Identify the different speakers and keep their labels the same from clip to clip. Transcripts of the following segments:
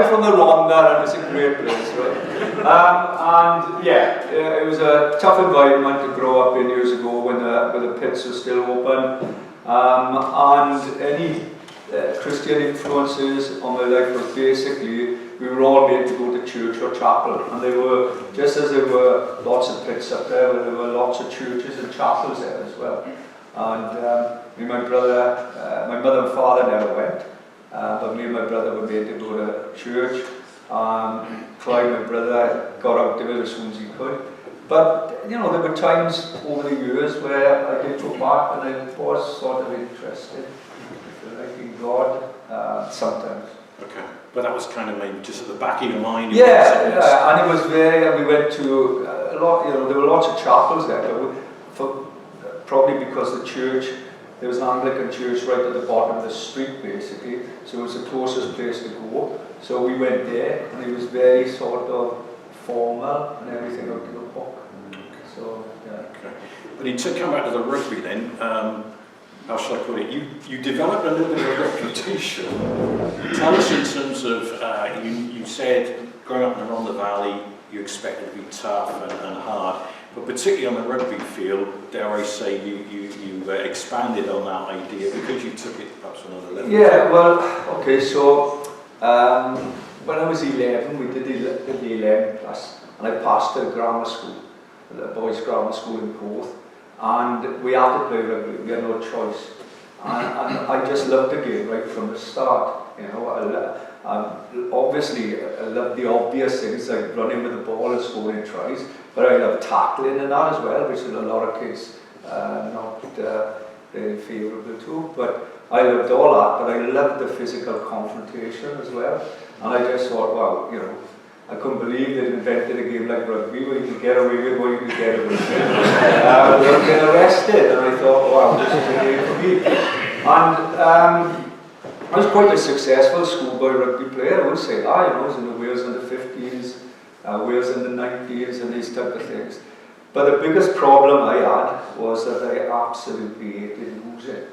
Speaker 1: I'm from the Rhondda, and it's a great place, right? And yeah, it was a tough environment to grow up in years ago when the pits were still open. And any Christian influences on my life was basically, we were all made to go to church or chapel, and there were, just as there were lots of pits up there, there were lots of churches and chapels there as well. And me and my brother, my mother and father never went, but me and my brother were made to go to church. Clive, my brother, got out of it as soon as he could. But, you know, there were times over the years where I did go back and I was sort of interested, if you like, in God, sometimes.
Speaker 2: Okay, but that was kind of maybe just at the back of your mind?
Speaker 1: Yeah, and it was very, we went to a lot, you know, there were lots of chapels there, but probably because the church, there was an Anglican church right at the bottom of the street basically, so it was the closest place to go. So we went there, and it was very sort of formal and everything up to the book. So, yeah.
Speaker 2: Okay. But to come back to the rugby then, how shall I put it? You developed a little bit of a reputation. Tell us in terms of, you said growing up in the Rhondda Valley, you expected to be tough and hard, but particularly on the rugby field, dare I say, you expanded on that idea because you took it perhaps another level.
Speaker 1: Yeah, well, okay, so when I was 11, we did the 11 plus, and I passed to grammar school, the boys' grammar school in Porth, and we had to play rugby, we had no choice. And I just loved the game right from the start, you know. Obviously, I loved the obvious things like running with the ball and scoring tries, but I loved tackling and that as well, which is a lot of kids not very favourable to. But I loved all that, but I loved the physical confrontation as well. And I just thought, wow, you know, I couldn't believe they invented a game like rugby where you could get away with what you could get away with. We were getting arrested, and I thought, wow, this is a game for me. And I was quite a successful schoolboy rugby player, I would say that. You know, I was in the Wales in the 50s, Wales in the 90s, and these type of things. But the biggest problem I had was that I absolutely hated losing.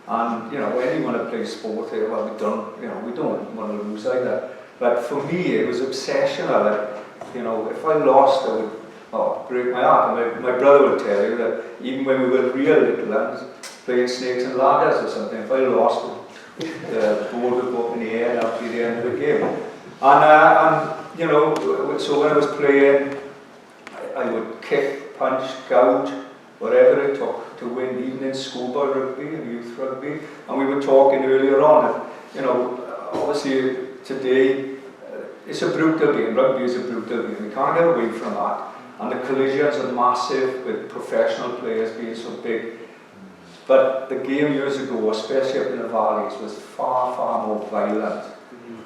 Speaker 1: And you know, when you want to play sport, well, we don't want to lose either. But for me, it was obsessional. Like, you know, if I lost, I would break my heart. And my brother would tell you that even when we were real little lads, playing snakes and ladders or something, if I lost, the board would go up in the air and that would be the end of the game. And you know, so when I was playing, I would kick, punch, gouge, whatever it took to win, even in schoolboy rugby and youth rugby. And we were talking earlier on, and, you know, obviously today it's a brutal game. Rugby is a brutal game. We can't get away from that. And the collisions are massive with professional players being so big. But the game years ago, especially up in the valleys, was far, far more violent.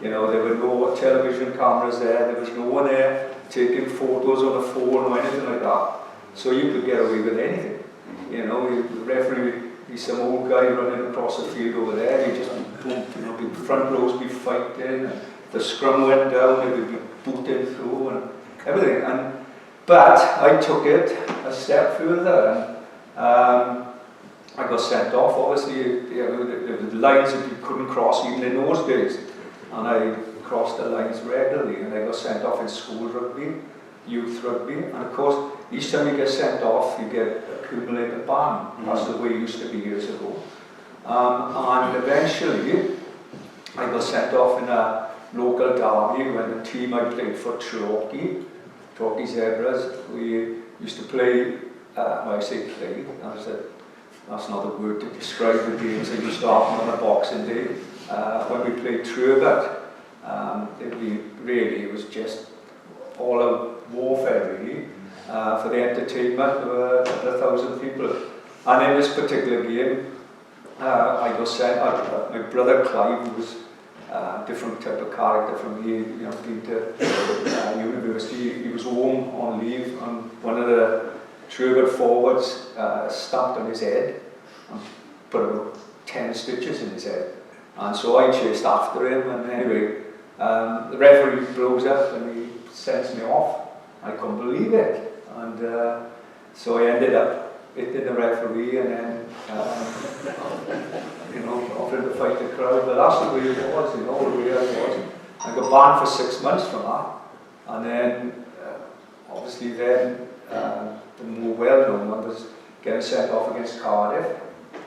Speaker 1: You know, there were no television cameras there was no one there taking photos on the phone or anything like that. So you could get away with anything. You know, the referee would be some old guy running across the field over there, he'd just boom, you know, the front rows be fighting, and the scrum went down, it would be booted through and everything. But I took it a step further, and I got sent off. Obviously, you know, the lines that you couldn't cross even in those days, and I crossed the lines regularly, and I got sent off in school rugby, youth rugby, and of course each time you get sent off you get accumulated a ban. That's the way it used to be years ago. And eventually I got sent off in a local derby when the team I played for, Torquay Zebras, we used to play, well, I say play, that's not the word to describe the games that used to happen on a boxing day. When we played Turbot, it was just all out warfare really, for the entertainment of a couple of thousand people. And in this particular game, I got sent, my brother Clive, who was a different type of character from me, you know, been to university, he was home on leave, and one of the Turbot forwards stamped on his head and put about 10 stitches in his head. And so I chased after him, and anyway, the referee blows up and he sends me off. I couldn't believe it, and so I ended up hitting the referee and then you know, offering to fight the crowd. But that's the way it was, you know, the way I was. I got banned for 6 months from that. And then, obviously then, the more well-known one was getting sent off against Cardiff.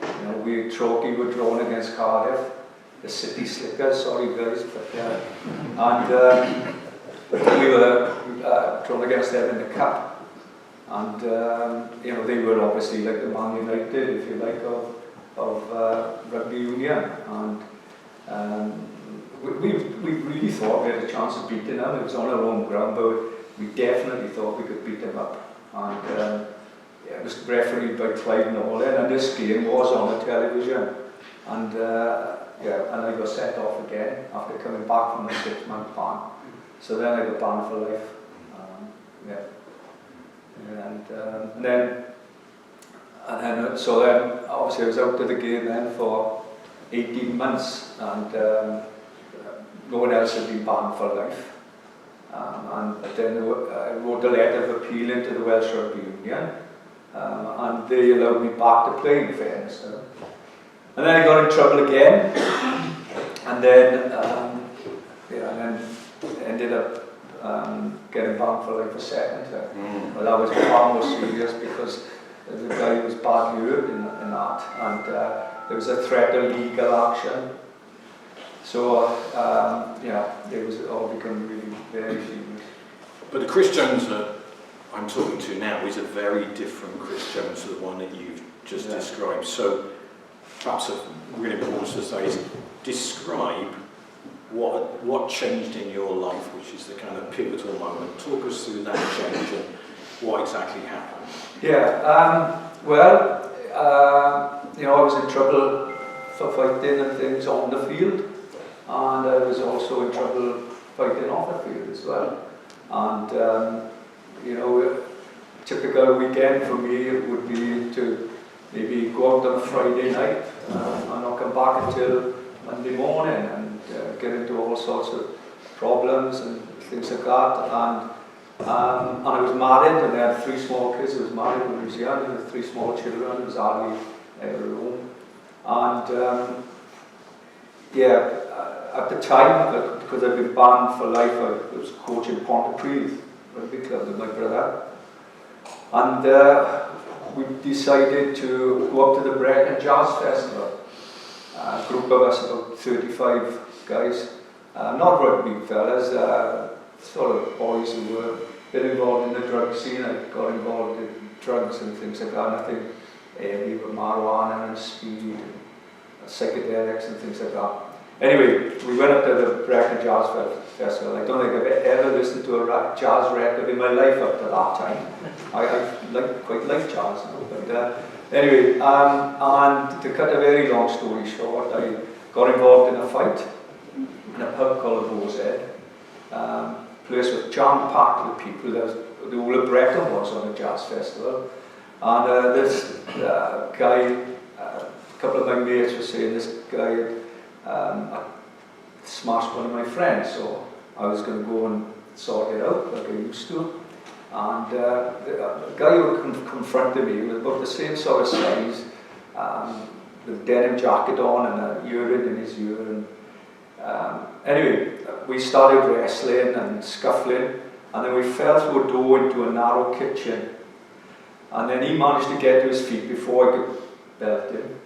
Speaker 1: You know, we Troki were drawn against Cardiff. The City Slickers, sorry guys, but yeah. And we were drawn against them in the cup. And, you know, they were obviously like the Man United, if you like, of rugby union. And we really thought we had a chance of beating them. It was on our own ground, but we definitely thought we could beat them up. And yeah, it was refereed by Clyde Nolan, and this game was on the television. And yeah, and I got sent off again after coming back from the 6-month ban. So then I got banned for life. Yeah. And then so then obviously I was out of the game then for 18 months, and no one else had been banned for life. And then I wrote a letter of appeal into the Welsh Rugby Union, and they allowed me back to play, in fairness. And then I got in trouble again, and then yeah, and then ended up getting banned for life a second time. Well, that was far more serious because the guy was badly hurt in that, and there was a threat of legal action. So yeah, it was all become really very serious.
Speaker 2: But the Chris Jones that I'm talking to now is a very different Chris Jones to the one that you've just described. So perhaps a really important to say is describe what changed in your life, which is the kind of pivotal moment. Talk us through that change and what exactly happened.
Speaker 1: Yeah, well, you know, I was in trouble for fighting and things on the field, and I was also in trouble fighting off the field as well. And you know, a typical weekend for me would be to maybe go out on a Friday night and not come back until Monday morning, and get into all sorts of problems and things like that. And I was married, and I had 3 small kids. I was married when I was young, and had 3 small children. I was hardly ever home. And yeah, at the time, because I'd been banned for life, I was coaching Pontypridd Rugby Club with my brother. And we decided to go up to the Brecon Jazz Festival. A group of us, about 35 guys, not rugby fellas, sort of boys who were a bit involved in the drug scene. I got involved in drugs and things like that, and I think we were marijuana and speed and psychedelics and things like that. Anyway, we went up to the Brecon Jazz Festival. I don't think I've ever listened to a jazz record in my life up to that time. I quite like jazz now, but anyway, and to cut a very long story short, I got involved in a fight in a pub called the Boar's Head. Place was jam-packed with people. The whole of Brecon was on a jazz festival. And this guy, a couple of my mates were saying this guy had smashed one of my friends, so I was going to go and sort it out like I used to. And the guy who confronted me was about the same sort of size, with a denim jacket on and a urine in his urine. Anyway, we started wrestling and scuffling, and then we fell through a door into a narrow kitchen. And then he managed to get to his feet before I could belt him.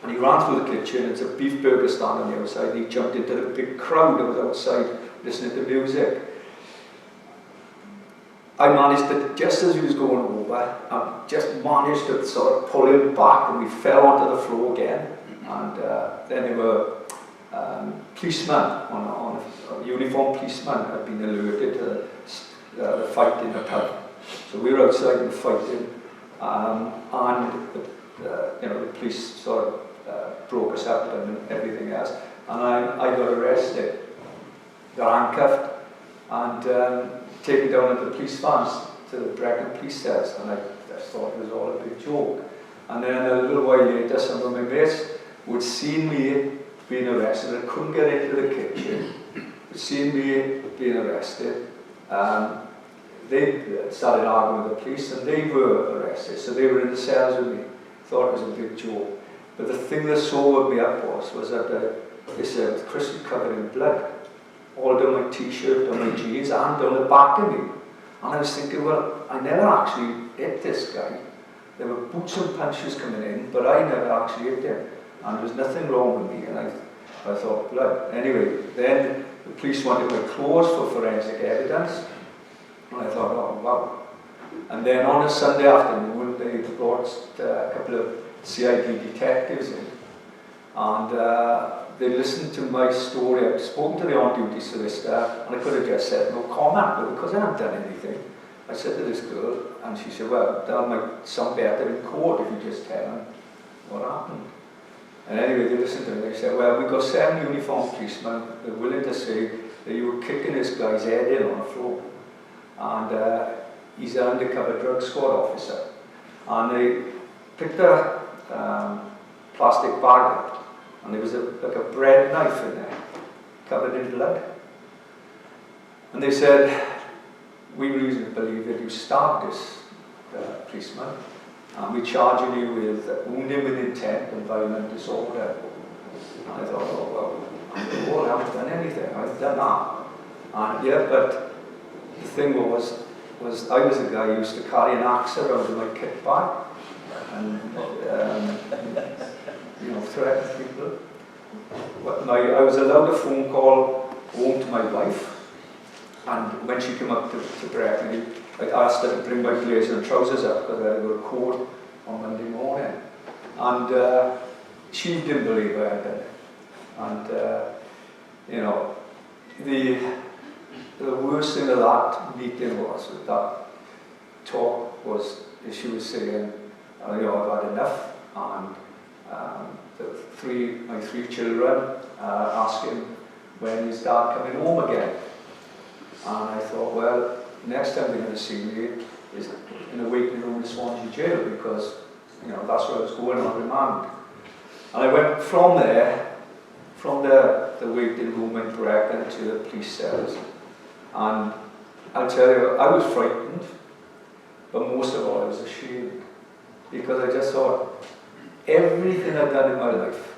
Speaker 1: And he ran through the kitchen. It's a beef burger stand on the outside. He jumped into the big crowd that was outside listening to music. I managed to, just as he was going over, I just managed to sort of pull him back, and we fell onto the floor again. And then there were policemen, on a uniformed policeman had been alerted to the fight in the pub. So we were outside and fighting, and you know, the police sort of broke us up and everything else. And I got arrested, got handcuffed, and taken down to the police vans to the Brecon police cells, and I thought it was all a big joke. And then a little while later, some of my mates would see me being arrested. I couldn't get into the kitchen. Would see me being arrested. They started arguing with the police, and they were arrested. So they were in the cells with me. Thought it was a big joke. But the thing that sobered me up was that they said Chris was covered in blood. all down my t-shirt, down my jeans, and down the back of me. And I was thinking, well, I never actually hit this guy. There were boots and punches coming in, but I never actually hit him. And there was nothing wrong with me. And I thought, blood. Anyway, then the police wanted my clothes for forensic evidence. And I thought, oh, wow. And then on a Sunday afternoon, they brought a couple of CID detectives in. And they listened to my story. I'd spoken to the on-duty solicitor, and I could have just said no comment, but because I hadn't done anything, I said to this girl, and she said, well, that might sound better in court if you just tell them what happened. And anyway, they listened to me. They said, well, we've got 7 uniformed policemen. They're willing to say that you were kicking this guy's head in on the floor. And he's an undercover drug squad officer. And they picked a plastic bag up, and there was like a bread knife in there, covered in blood. And they said, we reasonably believe that you stabbed this policeman, and we're charging you with wounding with intent and violent disorder. And I thought, oh, well, I haven't done anything, I've done that. And yeah, but the thing was I was a guy who used to carry an axe around in my kit bag, and threaten people. But I was allowed a phone call home to my wife, and when she came up to break me, I asked her to bring my blazer and trousers up because I had to go to court on Monday morning. And she didn't believe I had done it. And the worst thing of that meeting was, that talk was, she was saying, I've had enough, and my 3 children asking when is Dad coming home again. And I thought, well, next time they're going to see me is in a waiting room in Swansea jail, because that's where I was going on remand. And I went from there, from the waiting room in Brecon to the police cells. And I'll tell you, I was frightened, but most of all I was ashamed, because I just thought, everything I've done in my life,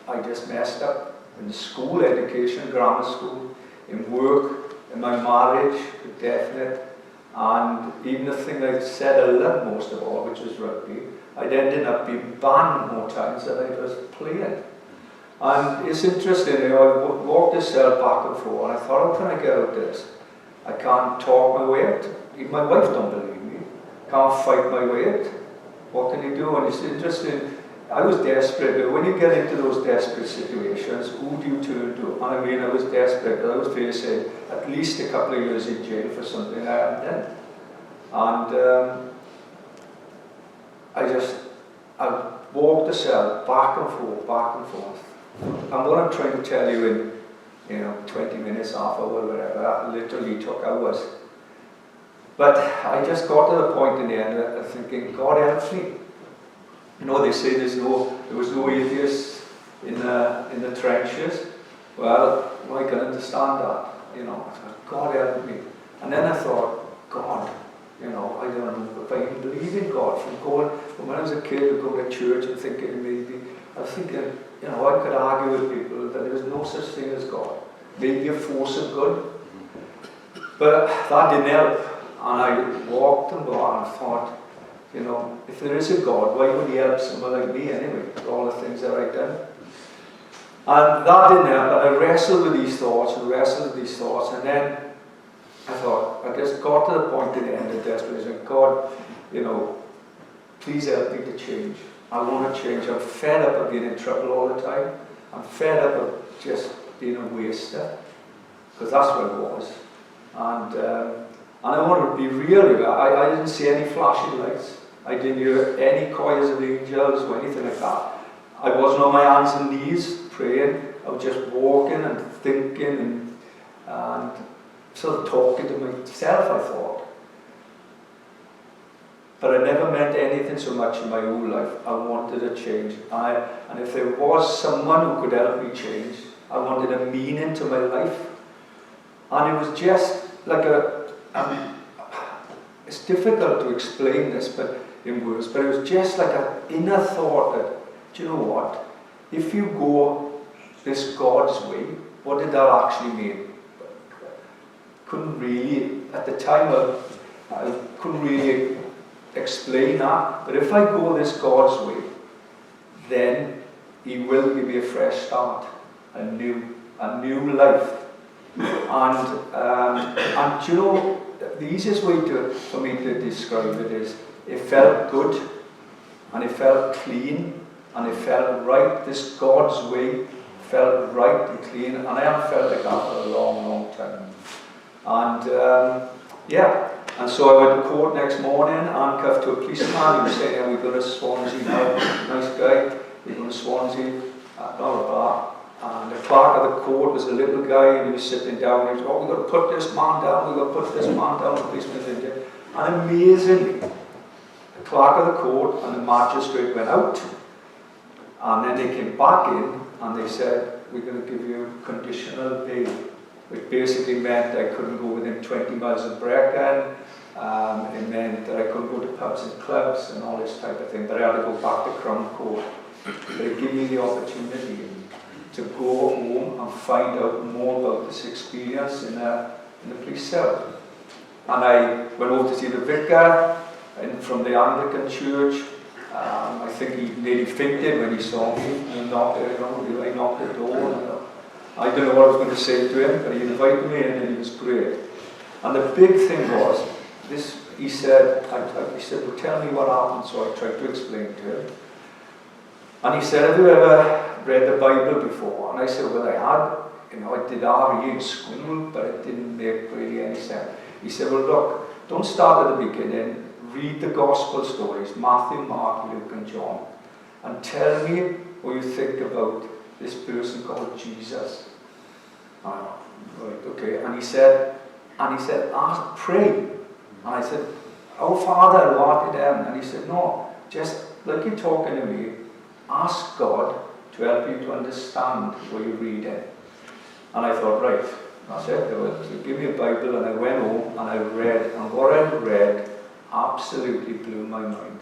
Speaker 1: I just messed up. In the school, education, grammar school, in work, in my marriage, definite, and even the thing I said I loved most of all, which was rugby, I'd ended up being banned more times than I was playing. And it's interesting, I walked this cell back and forth, and I thought, how can I get out of this? I can't talk my way out. Even my wife don't believe me. Can't fight my way out. What can you do? And it's interesting, I was desperate, but when you get into those desperate situations, who do you turn to? And I mean, I was desperate, because I was facing at least a couple of years in jail for something I hadn't done. And I walked the cell back and forth, back and forth. And what I'm trying to tell you in 20 minutes, half hour, whatever, that literally took hours. But I just got to the point in the end of thinking, God help me. They say there was no atheists in the trenches. Well, I can understand that. I thought, God help me. And then I thought, God, I don't know if I even believe in God. From when I was a kid, I'd go to church and thinking maybe, I was thinking, I could argue with people that there was no such thing as God. Maybe a force of good. But that didn't help. And I walked and walked and thought, if there is a God, why would he help someone like me anyway, for all the things that I've done? And that didn't help, and I wrestled with these thoughts, and then I thought, I just got to the point in the end of desperation, God, please help me to change. I want to change. I'm fed up of being in trouble all the time. I'm fed up of just being a waster, because that's what it was. And I want to be real with it. I didn't see any flashing lights. I didn't hear any choirs of angels or anything like that. I wasn't on my hands and knees praying. I was just walking and thinking and sort of talking to myself, I thought. But I never meant anything so much in my whole life. I wanted a change. And if there was someone who could help me change, I wanted a meaning to my life. And it was just like it's difficult to explain this in words, but it was just like an inner thought that, do you know what? If you go this God's way, what did that actually mean? couldn't really, at the time, I couldn't really explain that. But if I go this God's way, then He will give me a fresh start, a new life. And you know, the easiest way for me to describe it is, it felt good, and it felt clean, and it felt right. This God's way felt right and clean, and I haven't felt like that for a long, long time. And and so I went to court next morning, handcuffed to a policeman. He was saying, "We're going to Swansea now, nice guy, we're going to Swansea, blah, blah, blah." And the clerk of the court was a little guy, and he was sitting down, and he was, "Oh, we've got to put this man down, we've got to put this man down," the policeman's in there. And amazingly, the clerk of the court and the magistrate went out, and then they came back in, and they said, "We're going to give you conditional bail," which basically meant I couldn't go within 20 miles of Brecon. It meant that I couldn't go to pubs and clubs and all this type of thing, but I had to go back to Crown Court. But it gave me the opportunity to go home and find out more about this experience in the police cell. And I went over to see the vicar from the Anglican Church. I think he nearly fainted when he saw me. I knocked the door. I don't know what I was going to say to him, but he invited me in, and he was great. And the big thing was, he said, "Well, tell me what happened." So I tried to explain to him. And he said, "Have you ever read the Bible before?" And I said, "Well, I had. I did RE in school, but it didn't make really any sense." He said, "Well, look, don't start at the beginning. Read the Gospel stories, Matthew, Mark, Luke, and John, and tell me what you think about this person called Jesus." Right, okay. And he said, "Pray." And I said, "Our Father who art in heaven." And he said, "No, just like you're talking to me, ask God to help you to understand what you're reading." And I thought, right, that's it. So give me a Bible, and I went home and I read, and what I read absolutely blew my mind.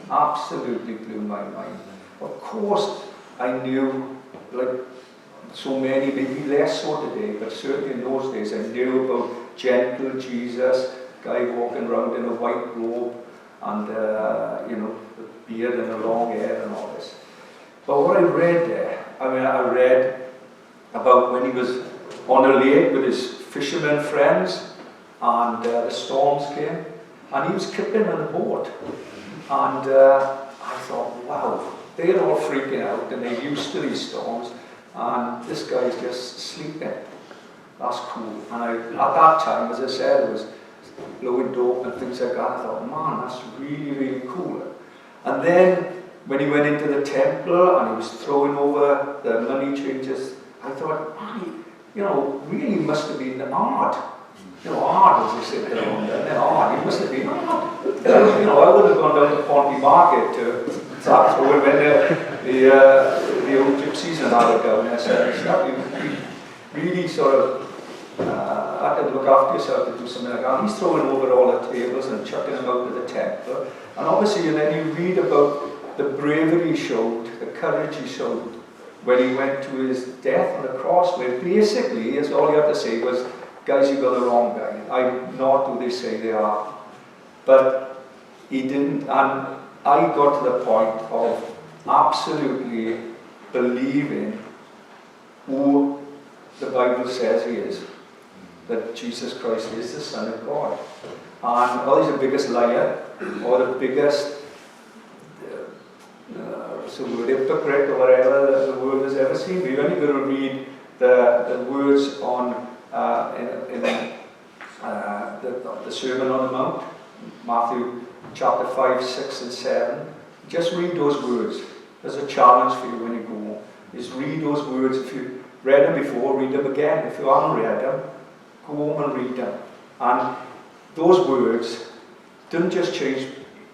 Speaker 1: Absolutely blew my mind. Of course, I knew, like so many, maybe less so today, but certainly in those days, I knew about gentle Jesus, guy walking around in a white robe, and the beard and the long hair and all this. But what I read there, I read about when he was on a lake with his fishermen friends, and the storms came, and he was kipping on a boat. And I thought, wow, they're all freaking out, and they're used to these storms, and this guy's just sleeping. That's cool. And at that time, as I said, it was blowing dope and things like that. I thought, man, that's really, really cool. And then when he went into the temple and he was throwing over the money changes, I thought, man, really must have been hard. Hard, as they said there, and then hard. He must have been hard. I would have gone down to Ponty Market to start throwing when the old gypsies and all that down there. So you really sort of had to look after yourself to do something like that. And he's throwing over all the tables and chucking them out of the temple. And obviously, and then you read about the bravery he showed, the courage he showed when he went to his death on the cross, where basically, as all you had to say was, "Guys, you got the wrong guy. I'm not who they say they are." But he didn't, and I got to the point of absolutely believing who the Bible says he is, that Jesus Christ is the Son of God. And he's the biggest liar, or the biggest hypocrite, or whatever the world has ever seen. We're only going to read the words on in the Sermon on the Mount, Matthew chapter 5, 6, and 7. Just read those words. There's a challenge for you when you go home. Is read those words. If you read them before, read them again. If you haven't read them, go home and read them. And those words don't just change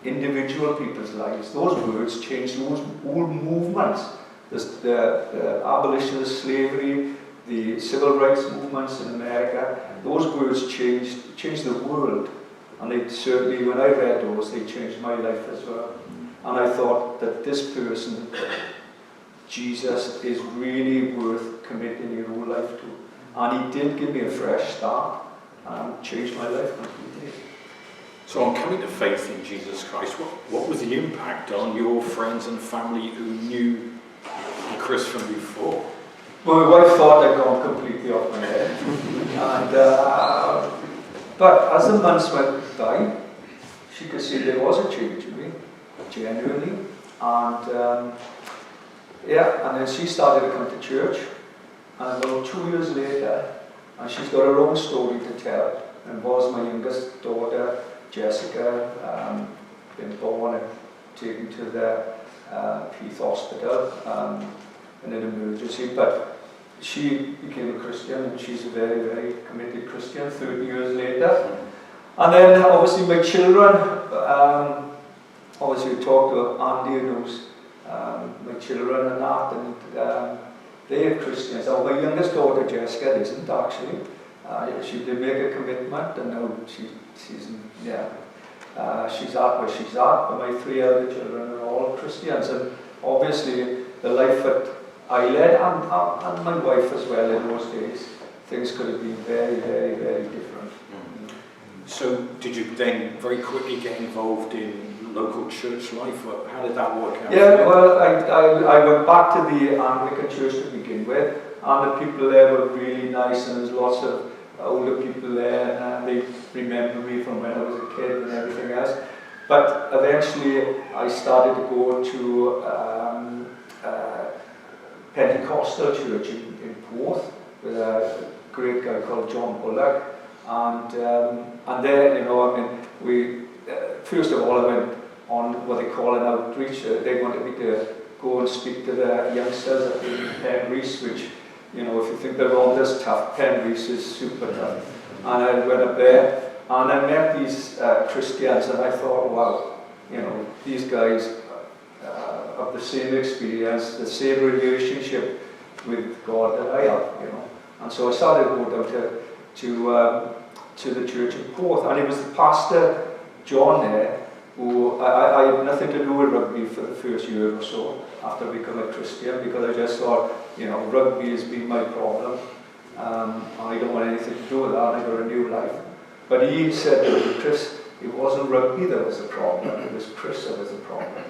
Speaker 1: individual people's lives. Those words change those whole movements. The abolition of slavery, the civil rights movements in America, those words changed the world. And they certainly, when I read those, they changed my life as well. And I thought that this person, Jesus, is really worth committing your whole life to. And he did give me a fresh start. and changed my life completely.
Speaker 2: So on coming to faith in Jesus Christ, what was the impact on your friends and family who knew Chris from before?
Speaker 1: Well, my wife thought I'd gone completely off my head. And, but as the months went by, she could see there was a change in me, genuinely. And and then she started to come to church. And about 2 years later, and she's got her own story to tell. And was my youngest daughter, Jessica, been born and taken to the Heath Hospital in an emergency. But she became a Christian, and she's a very, very committed Christian 30 years later. And then obviously my children, obviously we talked to Andy who knows my children and that, and they are Christians. Now my youngest daughter Jessica isn't actually. She did make a commitment, and now she's at where she's at. But my 3 other children are all Christians, and obviously the life that I led, and my wife as well in those days, things could have been very, very, very different.
Speaker 2: So did you then very quickly get involved in local church life? How did that work out?
Speaker 1: Yeah, well, I went back to the Anglican church to begin with, and the people there were really nice, and there's lots of older people there, and they remember me from when I was a kid and everything else. But eventually I started to go to Pentecostal church in Porth with a great guy called John Bullock, and there, you know, I mean, we first of all I went on what they call an outreach. They wanted me to go and speak to the youngsters at the Penrys, which, you know, if you think they're all this tough, Penrys is super tough. And I went up there and I met these Christians, and I thought, wow, you know, these guys have the same experience, the same relationship with God that I have, you know. And so I started to go down to the church in Porth, and it was the pastor, John, there, who I had nothing to do with rugby for the first year or so after becoming a Christian, because I just thought, you know, rugby has been my problem, and I don't want anything to do with that. I got a new life. But he said to me, Chris, it wasn't rugby that was the problem, it was Chris that was the problem.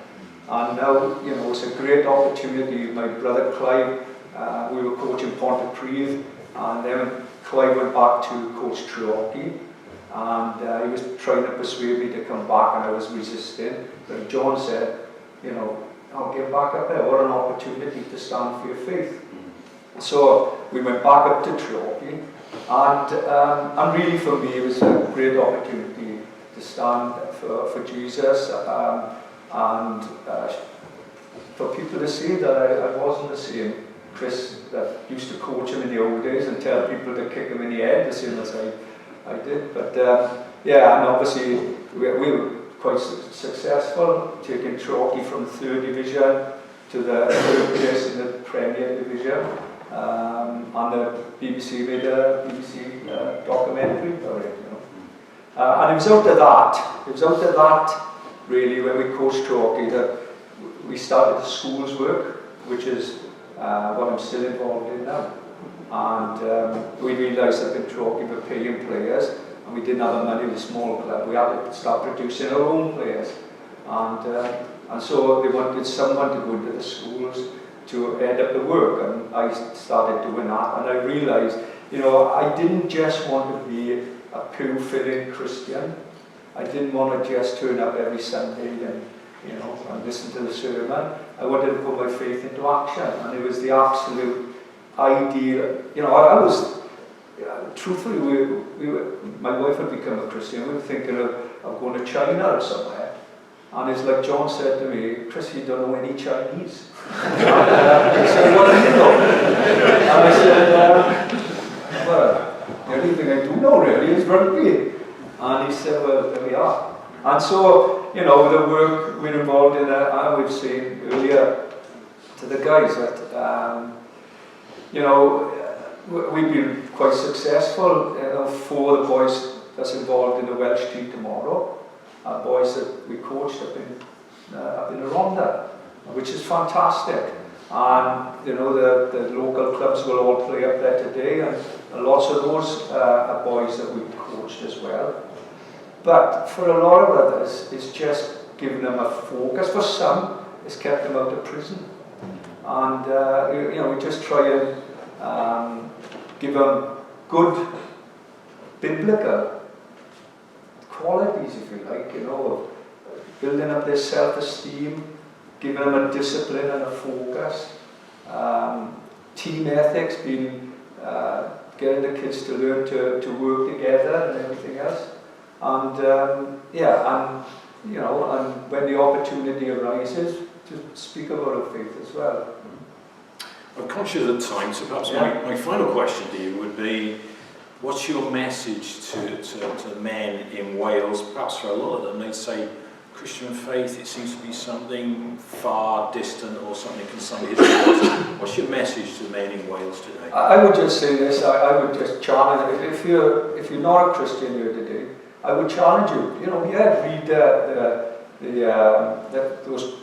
Speaker 1: And now, you know, it's a great opportunity. My brother Clive, we were coaching Pontypridd, and then Clive went back to coach Treorchy, and he was trying to persuade me to come back, and I was resisting. But John said, you know, I'll get back up there. What an opportunity to stand for your faith. So we went back up to Treorchy, and really for me it was a great opportunity to stand for Jesus, and for people to see that I wasn't the same Chris that used to coach him in the old days and tell people to kick him in the head the same as I did. But and obviously we were quite successful, taking Treorchy from 3rd division to the 3rd place in the Premier division, and the BBC made a documentary about it, you know. And it was out of that really, when we coached Treorchy, that we started the schools work, which is what I'm still involved in now. And we realised that in Treorchy we were paying players, and we didn't have the money with a small club. We had to start producing our own players. And so they wanted someone to go into the schools to head up the work, and I started doing that. And I realised, you know, I didn't just want to be a pew-filling Christian. I didn't want to just turn up every Sunday and, you know, and listen to the sermon. I wanted to put my faith into action, and it was the absolute ideal. You know, I was, truthfully, we were, my wife had become a Christian. We were thinking of going to China or somewhere. And it's like John said to me, Chris, you don't know any Chinese. And he said, what do you know? And I said, well, the only thing I do know really is rugby. And he said, well, there we are. And so, you know, the work we're involved in, I would say earlier to the guys that, you know, we've been quite successful, you know, for the boys that's involved in the Welsh team tomorrow. Boys that we coached up in Rhondda, which is fantastic. And, you know, the local clubs will all play up there today, and lots of those are boys that we've coached as well. But for a lot of others, it's just giving them a focus. For some, it's kept them out of prison. And we just try and give them good biblical qualities, if you like, of building up their self-esteem, giving them a discipline and a focus, team ethics, getting the kids to learn to work together and everything else. And and when the opportunity arises, to speak about our faith as well.
Speaker 2: I'm conscious of time, so perhaps my final question to you would be, what's your message to men in Wales? Perhaps for a lot of them, they'd say Christian faith, it seems to be something far distant or something concerning history. What's your message to men in Wales today?
Speaker 1: I would just say this, I would just challenge, if you're not a Christian here today, I would challenge you, read those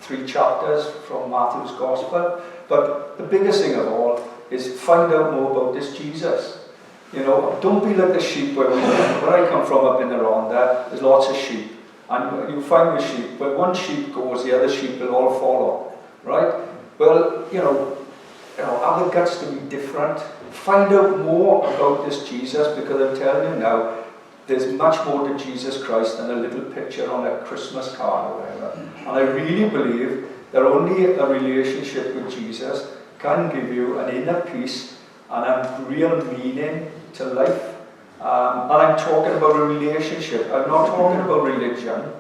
Speaker 1: 3 chapters from Matthew's Gospel, but the biggest thing of all is find out more about this Jesus. Don't be like the sheep where I come from up in the Rhondda, there's lots of sheep. And you find the sheep, when one sheep goes, the other sheep will all follow, right? Well, have the guts to be different. Find out more about this Jesus, because I'm telling you now, there's much more to Jesus Christ than a little picture on a Christmas card or whatever. And I really believe that only a relationship with Jesus can give you an inner peace and a real meaning to life. And I'm talking about a relationship. I'm not talking about religion.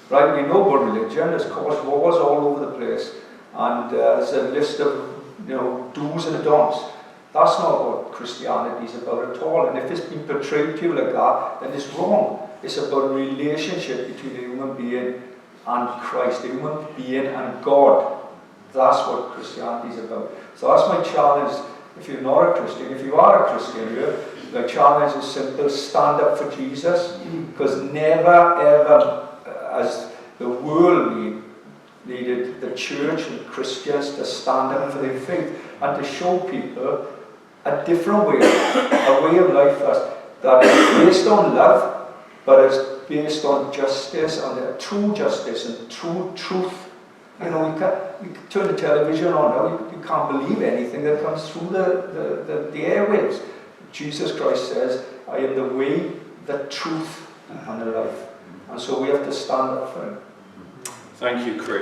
Speaker 1: Right? We know about religion. There's caused wars all over the place. And there's a list of do's and don'ts. That's not what Christianity is about at all. And if it's been portrayed to you like that, then it's wrong. It's about a relationship between a human being and Christ, a human being and God. That's what Christianity is about. So that's my challenge. If you're not a Christian, if you are a Christian here, the challenge is simple: stand up for Jesus. Because never ever, as the world needed the church and Christians to stand up for their faith and to show people a different way, a way of life that is based on love, but is based on justice, and true justice and true truth. You can turn the television on now, you can't believe anything that comes through the airwaves. Jesus Christ says, I am the way, the truth, and the life. And so we have to stand up for him.
Speaker 2: Thank you, Chris.